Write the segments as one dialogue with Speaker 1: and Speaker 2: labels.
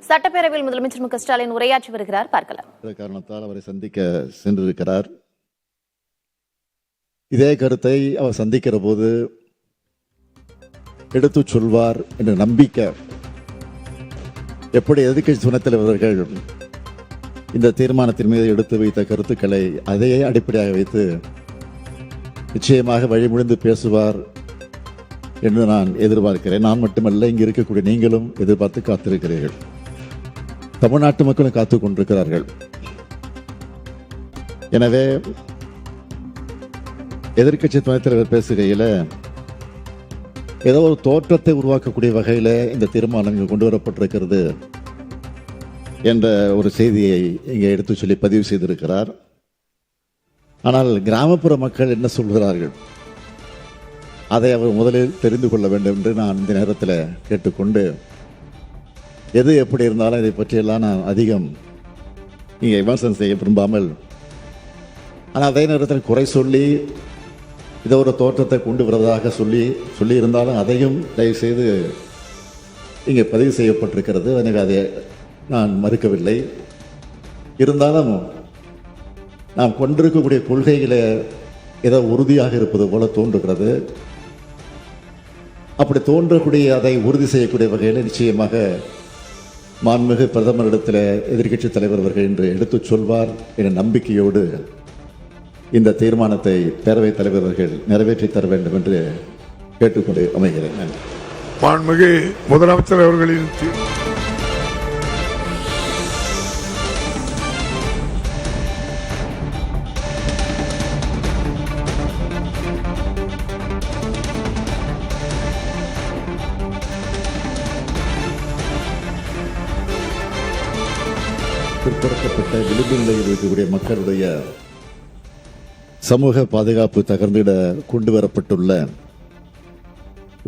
Speaker 1: சட்டப்பேரவையில் முதலமைச்சர் மு க ஸ்டாலின் உரையாற்றி வருகிறார். பார்க்கலாம்.
Speaker 2: காரணத்தால் அவரை சந்திக்க சென்றிருக்கிறார். இதே கருத்தை அவர் சந்திக்கிற போது எடுத்து சொல்வார் என்ற நம்பிக்கை எப்படி எதிர்க்கட்சி துணைத் தலைவர்கள் இந்த தீர்மானத்தின் மீது எடுத்து வைத்த கருத்துக்களை அதையே அடிப்படையாக வைத்து நிச்சயமாக வழிமுடிந்து பேசுவார் என்று நான் எதிர்பார்க்கிறேன். நான் மட்டுமல்ல, இங்கு இருக்கக்கூடிய நீங்களும் எதிர்பார்த்து காத்திருக்கிறீர்கள். தமிழ்நாட்டு மக்களும் காத்துக் கொண்டிருக்கிறார்கள். எனவே எதிர்க்கட்சி துணைத் தலைவர் பேசுகையில் ஏதோ ஒரு தோற்றத்தை உருவாக்கக்கூடிய வகையில் இந்த தீர்மானம் இங்கு கொண்டு வரப்பட்டிருக்கிறது என்ற ஒரு செய்தியை இங்கே எடுத்து சொல்லி பதிவு செய்திருக்கிறார். ஆனால் கிராமப்புற மக்கள் என்ன சொல்கிறார்கள், அதை அவர் முதலில் தெரிந்து கொள்ள வேண்டும் என்று நான் இந்த நேரத்தில் கேட்டுக்கொண்டு, எது எப்படி இருந்தாலும் இதை பற்றியெல்லாம் நான் அதிகம் இங்கே விமர்சனம் செய்ய விரும்பாமல், ஆனால் அதே நேரத்தில் குறை சொல்லி இதை ஒரு தோற்றத்தை கொண்டு வருவதாக சொல்லி இருந்தாலும் அதையும் தயவுசெய்து இங்கே பதிவு செய்யப்பட்டிருக்கிறது. எனவே அதை நான் மறுக்கவில்லை. இருந்தாலும் நாம் கொண்டிருக்கக்கூடிய கொள்கைகளை ஏதோ உறுதியாக இருப்பது போல தோன்றுகிறது. அப்படி தோன்றக்கூடிய அதை உறுதி செய்யக்கூடிய வகையில் நிச்சயமாக மாண்புமிகு பிரதமரிடத்தில் எதிர்க்கட்சி தலைவர் அவர்கள் என்று எடுத்துச் சொல்வார் என்ற நம்பிக்கையோடு இந்த தீர்மானத்தை பேரவைத் தலைவர் அவர்கள் நிறைவேற்றி தர வேண்டும் என்று கேட்டுக்கொண்டு அமைகிறேன்.
Speaker 3: மாண்புமிகு முதலமைச்சர் அவர்களின்
Speaker 2: பிற்படுத்தப்பட்ட விளிம்பு நிலையில் இருக்கக்கூடிய மக்களுடைய சமூக பாதுகாப்பு தகர்ந்திட கொண்டு வரப்பட்டுள்ள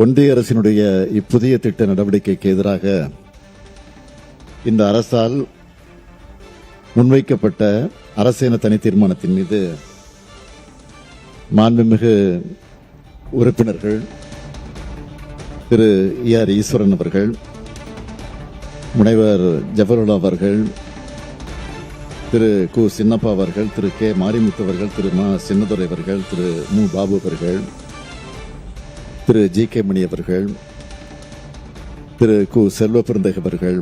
Speaker 2: ஒன்றிய அரசினுடைய இப்புதிய திட்ட நடவடிக்கைக்கு எதிராக இந்த அரசால் முன்வைக்கப்பட்ட அரசியல் தனி தீர்மானத்தின் மீது மாண்புமிகு உறுப்பினர்கள் திரு ஆர் ஈஸ்வரன் அவர்கள், முனைவர் ஜவஹர்லால் அவர்கள், திரு கு சின்னப்பா அவர்கள், திரு கே மாரிமுத்து அவர்கள், திரு மா சின்னதுரை அவர்கள், திரு மு பாபு அவர்கள், திரு ஜி கே மணி அவர்கள், திரு கு செல்வ பெருந்தகை அவர்கள்,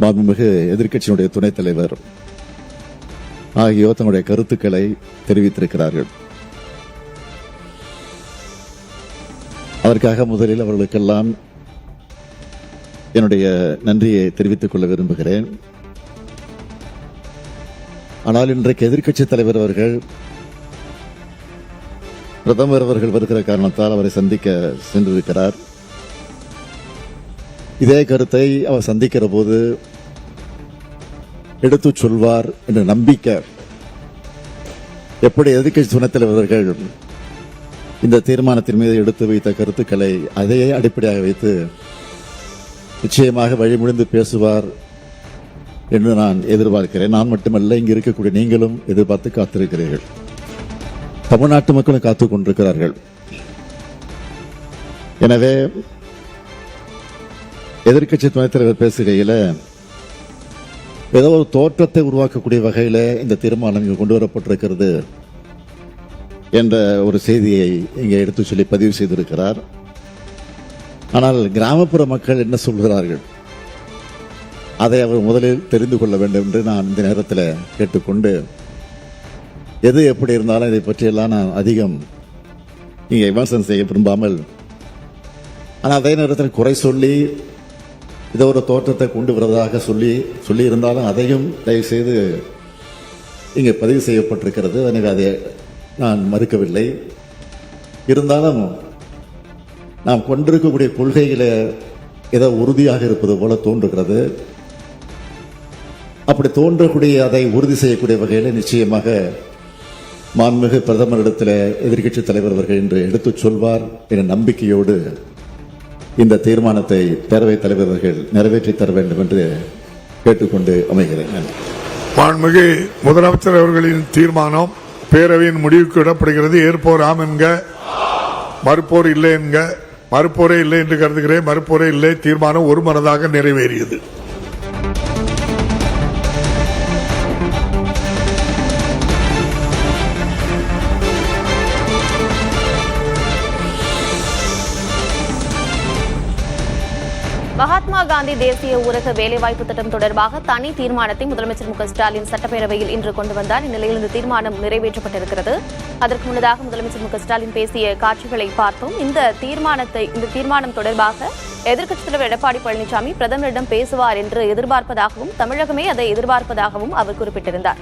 Speaker 2: மாண்புமிகு எதிர்க்கட்சியினுடைய துணைத் தலைவர் ஆகியோர் தங்களுடைய கருத்துக்களை தெரிவித்திருக்கிறார்கள். அதற்காக முதலில் அவர்களுக்கெல்லாம் என்னுடைய நன்றியை தெரிவித்துக் கொள்ள விரும்புகிறேன். ஆனால் இன்றைக்கு எதிர்க்கட்சி தலைவர் அவர்கள் பிரதமர் அவர்கள் வருகிற காரணத்தால் அவரை சந்திக்க சென்றிருக்கிறார். இதே கருத்தை அவர் சந்திக்கிற போது எடுத்து சொல்வார் என்ற நம்பிக்கை எப்படி எதிர்க்கட்சி துணைத் தலைவர்கள் இந்த தீர்மானத்தின் மீது எடுத்து வைத்த கருத்துக்களை அதையே அடிப்படையாக வைத்து நிச்சயமாக வழிமுடிந்து பேசுவார் என்று நான் எதிர்பார்க்கிறேன். நான் மட்டுமல்ல, இங்கு இருக்கக்கூடிய நீங்களும் எதிர்பார்த்து காத்திருக்கிறீர்கள். தமிழ்நாட்டு மக்களும் காத்துக் கொண்டிருக்கிறார்கள். எனவே எதிர்க்கட்சி துணைத் தலைவர் பேசுகையில் ஏதோ ஒரு தோற்றத்தை உருவாக்கக்கூடிய வகையில் இந்த தீர்மானம் இங்கு கொண்டு வரப்பட்டிருக்கிறது என்ற ஒரு செய்தியை இங்கே எடுத்து சொல்லி பதிவு செய்திருக்கிறார். ஆனால் கிராமப்புற மக்கள் என்ன சொல்கிறார்கள், அதை அவர் முதலில் தெரிந்து கொள்ள வேண்டும் என்று நான் இந்த நேரத்தில் கேட்டுக்கொண்டு, எது எப்படி இருந்தாலும் இதை பற்றியெல்லாம் நான் அதிகம் இங்கே விமர்சனம் செய்ய விரும்பாமல், ஆனால் அதே நேரத்தில் குறை சொல்லி இதை ஒரு தோற்றத்தை கொண்டு வருவதாக சொல்லி இருந்தாலும் அதையும் தயவுசெய்து இங்கே பதிவு செய்யப்பட்டிருக்கிறது. எனவே அதை நான் மறுக்கவில்லை. இருந்தாலும் நாம் கொண்டிருக்கக்கூடிய கொள்கைகளை ஏதோ உறுதியாக இருப்பது போல தோன்றுகிறது. அப்படி தோன்றக்கூடிய அதை உறுதி செய்யக்கூடிய வகையில் நிச்சயமாக மாண்புமிகு பிரதமரிடத்தில் எதிர்க்கட்சி தலைவர் அவர்கள் என்று எடுத்துச் சொல்வார் என்ற நம்பிக்கையோடு இந்த தீர்மானத்தை பேரவைத் தலைவர் அவர்கள் நிறைவேற்றி தர வேண்டும் என்று கேட்டுக்கொண்டு அமைகிறேன்.
Speaker 3: மாண்புமிகு முதலமைச்சர் அவர்களின் தீர்மானம் பேரவையின் முடிவுக்கு விடப்படுகிறது. ஏற்போர் ஆம் என்க, மறுப்போர் இல்லை என்க. மறுப்போரே இல்லை என்று கருதுகிறேன். மறுப்போரே இல்லை. தீர்மானம் ஒருமனதாக நிறைவேறியது.
Speaker 1: மகாத்மா காந்தி தேசிய ஊரக வேலைவாய்ப்பு திட்டம் தொடர்பாக தனி தீர்மானத்தை முதலமைச்சர் மு.க.ஸ்டாலின் சட்டப்பேரவையில் இன்று கொண்டு வந்தார். இந்நிலையில் இந்த தீர்மானம் நிறைவேற்றப்பட்டிருக்கிறது. அதற்கு முன்னதாக முதலமைச்சர் மு.க.ஸ்டாலின் பேசிய காட்சிகளை பார்த்தோம். இந்த தீர்மானம் தொடர்பாக எதிர்க்கட்சித் தலைவர் எடப்பாடி பழனிசாமி பிரதமரிடம் பேசுவார் என்று எதிர்பார்ப்பதாகவும் தமிழகமே அதை எதிர்பார்ப்பதாகவும் அவர் குறிப்பிட்டிருந்தார்.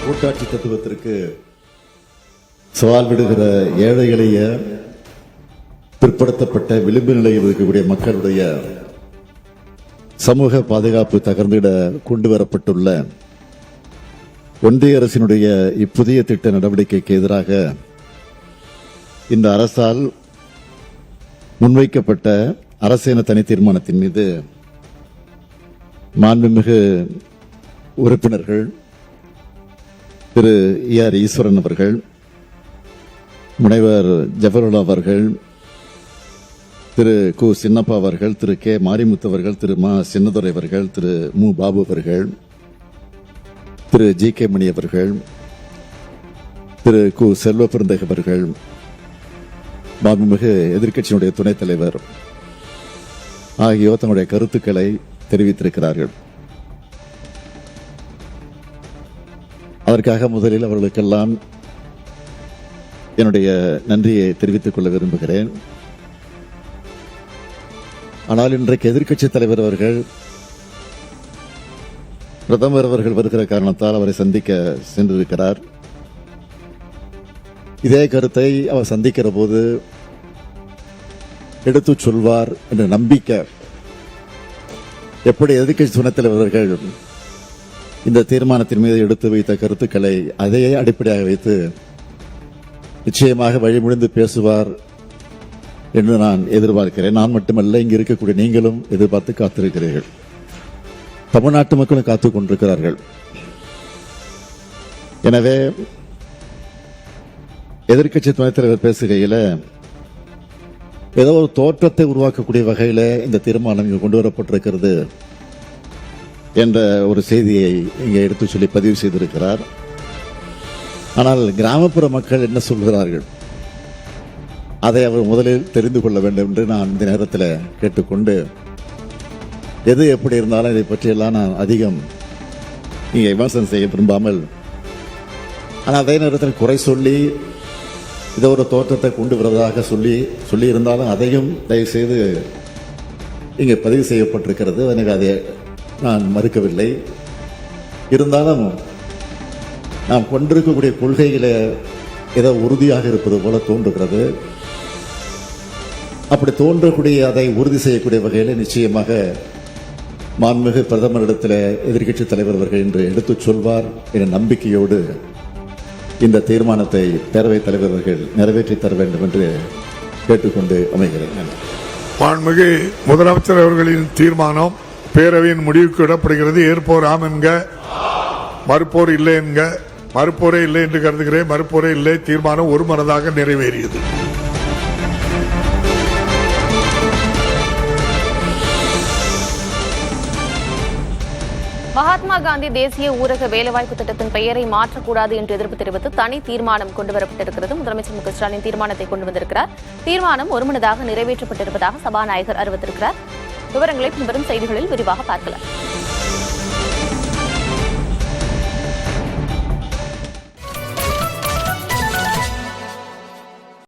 Speaker 2: கூட்டாட்சி தத்துவத்திற்கு சவால் விடுகிற ஏழை எளிய பிற்படுத்தப்பட்ட விளிம்பு நிலையில் இருக்கக்கூடிய மக்களுடைய சமூக பாதுகாப்பு தகர்ந்திட கொண்டு வரப்பட்டுள்ள ஒன்றிய அரசினுடைய இப்புதிய திட்ட நடவடிக்கைக்கு எதிராக இந்த அரசால் முன்வைக்கப்பட்ட அரசியல் தனி தீர்மானத்தின் மீது மாண்புமிகு உறுப்பினர்கள் திரு E.R. ஈஸ்வரன் அவர்கள், முனைவர் ஜஃபருல்லா அவர்கள், திரு கு. சின்னப்பா அவர்கள், திரு கே. மாரிமுத்து அவர்கள், திரு மா. சின்னதுரை அவர்கள், திரு மு. பாபு அவர்கள், திரு G.K. மணி அவர்கள், திரு கு. செல்வ பெருந்தகை அவர்கள், மாண்புமிகு எதிர்க்கட்சியினுடைய துணைத் தலைவர் ஆகியோர் தங்களுடைய கருத்துக்களை தெரிவித்திருக்கிறார்கள். அதற்காக முதலில் அவர்களுக்கெல்லாம் என்னுடைய நன்றியை தெரிவித்துக் கொள்ள விரும்புகிறேன். ஆனால் இன்றைக்கு எதிர்க்கட்சித் தலைவர் அவர்கள் பிரதமர் அவர்கள் வருகிற காரணத்தால் அவரை சந்திக்க சென்றிருக்கிறார். இதே கருத்தை அவர் சந்திக்கிற போது எடுத்துச் சொல்வார் என்ற நம்பிக்கை எப்படி எதிர்க்கட்சி துணைத் தலைவர்கள் இந்த தீர்மானத்தின் மீது எடுத்து வைத்த கருத்துக்களை அதையே அடிப்படையாக வைத்து நிச்சயமாக வழிமுடிந்து பேசுவார் என்று நான் எதிர்பார்க்கிறேன். நான் மட்டுமல்ல, இங்கு இருக்கக்கூடிய நீங்களும் எதிர்பார்த்து காத்திருக்கிறீர்கள். தமிழ்நாட்டு மக்களும் காத்துக் கொண்டிருக்கிறார்கள். எனவே எதிர்க்கட்சி துணைத் தலைவர் பேசுகையில் ஏதோ ஒரு தோற்றத்தை உருவாக்கக்கூடிய வகையில் இந்த தீர்மானம் இங்கு கொண்டு வரப்பட்டிருக்கிறது என்ற ஒரு செய்தியை இங்கே எடுத்து சொல்லி பதிவு செய்திருக்கிறார். ஆனால் கிராமப்புற மக்கள் என்ன சொல்கிறார்கள் அதை அவர் முதலில் தெரிந்து கொள்ள வேண்டும் என்று நான் இந்த நேரத்தில் கேட்டுக்கொண்டு, எது எப்படி இருந்தாலும் இதை பற்றியெல்லாம் நான் அதிகம் இங்கே விமர்சனம் செய்ய விரும்பாமல், ஆனால் அதே நேரத்தில் குறை சொல்லி இதை ஒரு தோற்றத்தை கொண்டு வருவதாக சொல்லி இருந்தாலும் அதையும் தயவு செய்து இங்கே பதிவு செய்யப்பட்டிருக்கிறது. எனக்கு அதை நான் மறுக்கவில்லை. இருந்தாலும் நாம் கொண்டிருக்கக்கூடிய கொள்கைகளை ஏதோ உறுதியாக இருப்பது போல தோன்றுகிறது. அப்படி தோன்றக்கூடிய அதை உறுதி செய்யக்கூடிய வகையில் நிச்சயமாக மாண்புமிகு பிரதமரிடத்தில் எதிர்க்கட்சித் தலைவர் அவர்கள் என்று எடுத்துச் சொல்வார் என்ற நம்பிக்கையோடு இந்த தீர்மானத்தை பேரவைத் தலைவர் அவர்கள் நிறைவேற்றி தர வேண்டும் என்று கேட்டுக்கொண்டு அமைகிறேன்.
Speaker 3: மாண்புமிகு முதலமைச்சர் அவர்களின் தீர்மானம் பேரவையின் முடிவுக்கு விடப்படுகிறது. ஏற்போர் ஆம் என்க, மறுப்போர் இல்லை என்க. மறுப்போரே இல்லை என்று கருதுகிறேன். மறுப்போரே இல்லை. தீர்மானம் ஒருமனதாக நிறைவேறியது.
Speaker 1: மகாத்மா காந்தி தேசிய ஊரக வேலைவாய்ப்பு திட்டத்தின் பெயரை மாற்றக்கூடாது என்று எதிர்ப்பு தெரிவித்து தனி தீர்மானம் கொண்டுவரப்பட்டிருக்கிறது. முதலமைச்சர் மு.க.ஸ்டாலின் தீர்மானத்தை கொண்டு வந்திருக்கிறார். தீர்மானம் ஒருமனதாக நிறைவேற்றப்பட்டிருப்பதாக சபாநாயகர் அறிவித்திருக்கிறார். விவரங்களை பின்வரும் செய்திகளில் விரிவாக பார்க்கலாம்.